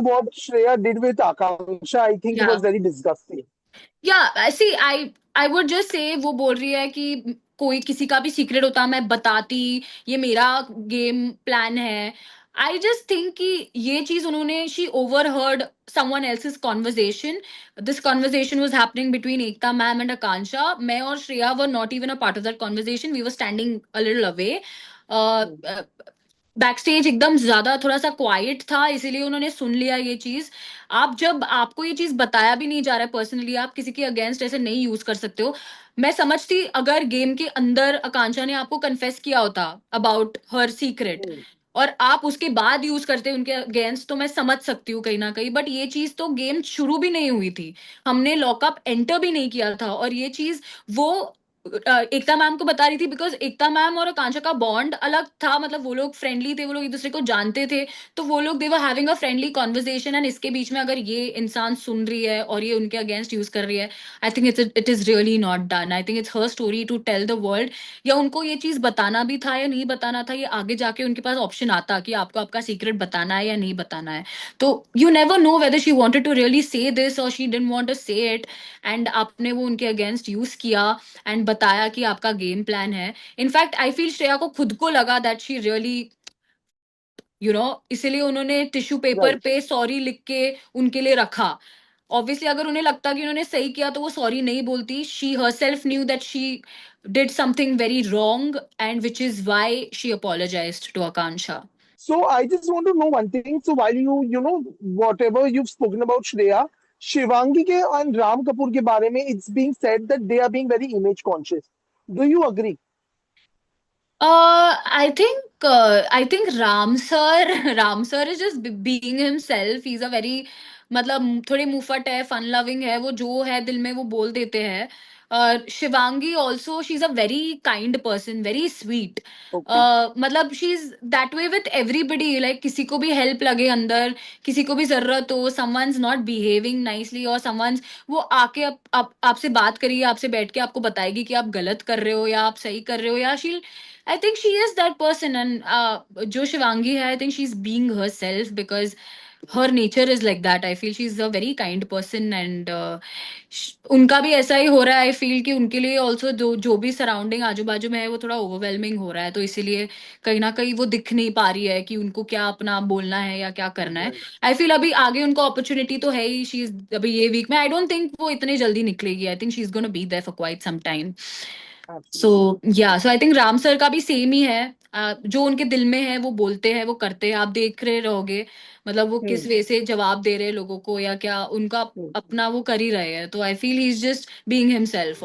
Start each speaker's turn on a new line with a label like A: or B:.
A: what Shreya did with Akansha, I think
B: या
A: was very disgusting.
B: या सी I would just say वो बोल रही है कि कोई किसी का भी सीक्रेट होता मैं बताती, ये मेरा गेम प्लान है। आई जस्ट थिंक कि ये चीज उन्होंने she overheard someone else's conversation. This conversation was happening between Ekta ma'am and Akansha. मैं और Shreya were not even a part of that conversation. We were standing a little away.
A: Hmm.
B: Back stage एकदम ज्यादा थोड़ा सा quite था, इसीलिए उन्होंने सुन लिया ये चीज। आप जब आपको ये चीज बताया भी नहीं जा रहा है पर्सनली, आप किसी के अगेंस्ट ऐसे नहीं यूज कर सकते हो। मैं समझती अगर गेम के अंदर आकांक्षा ने आपको कन्फेस किया होता अबाउट हर सीक्रेट,
A: Hmm.
B: और आप उसके बाद यूज करते उनके अगेंस्ट, तो मैं समझ सकती हूँ कहीं ना कहीं। बट ये चीज तो गेम शुरू भी नहीं हुई थी, हमने लॉकअप एंटर भी नहीं किया था, और ये चीज वो एकता मैम को बता रही थी, बिकॉज एकता मैम और आकांक्षा का बॉन्ड अलग था, मतलब वो लोग फ्रेंडली थे, वो लोग एक दूसरे को जानते थे। तो वो लोग they were having a friendly conversation, and इसके बीच में अगर ये इंसान सुन रही है और ये उनके अगेंस्ट यूज कर रही है, I think it is really not done. I think it's her story to tell the world. या उनको ये चीज बताना भी था या नहीं बताना था, ये आगे जाके उनके पास ऑप्शन आता कि आपको आपका सीक्रेट बताना है या नहीं बताना है। तो you never know whether she wanted to really say this और she didn't want to say it, and आपने वो उनके अगेंस्ट यूज किया एंड बताया कि आपका गेम प्लान है। इनफैक्ट आई फील श्रेया को खुद को लगा दैट शी रियली इसीलिए उन्होंने टिश्यू पेपर
A: Right.
B: पे सॉरी लिख के उनके लिए रखा। ऑब्वियसली अगर उन्हें लगता कि उन्होंने सही किया तो वो सॉरी नहीं बोलती। She herself knew that she did something very wrong, and which is why she apologised to Akanksha.
A: So I just want to know one thing. So while whatever you've spoken about Shreya, Shivangi ke and Ram Kapoor ke बारे में, it's being said that they are being very image conscious. Do you agree?
B: I think Ram sir, Ram sir is just being himself. He's a very, मतलब थोड़े मुफट है, fun loving है, वो जो है दिल में वो बोल देते हैं। Shivangi also she is a very kind person, very sweet.
A: Okay.
B: मतलब she is that way with everybody, like किसी को भी हेल्प लगे अंदर, किसी को भी जरूरत हो, समवंस नॉट बिहेविंग नाइसली और समवंस, वो आके आपसे बात करिए, आपसे बैठ के आपको बताएगी कि आप गलत कर रहे हो या आप सही कर रहे हो, या she, I think she is that person, and जो शिवांगी है, I think she's being herself because her nature is like that. I feel she's a very kind person, and उनका भी ऐसा ही हो रहा है। I feel कि उनके लिए also जो जो भी सराउंडिंग आजू बाजू में है वो थोड़ा ओवरवेलमिंग हो रहा है, तो इसीलिए कहीं ना कहीं वो दिख नहीं पा रही है कि उनको क्या अपना बोलना है या क्या करना है।
A: Right.
B: आई फील अभी आगे उनको अपॉर्चुनिटी तो है ही, शी इज अभी ये वीक में, आई डोंट थिंक वो इतनी जल्दी निकलेगी। I think she is gonna be there for quite some time. So
A: Absolutely.
B: या so I think Ram sir का भी सेम ही है। जो उनके दिल में है वो बोलते हैं, वो करते हैं, आप देख रहे रहोगे। मतलब वो किस
A: Hmm.
B: वे से जवाब दे रहे हैं लोगों को, या क्या उनका
A: Hmm.
B: अपना वो कर ही रहे हैं। तो I feel he is just being himself.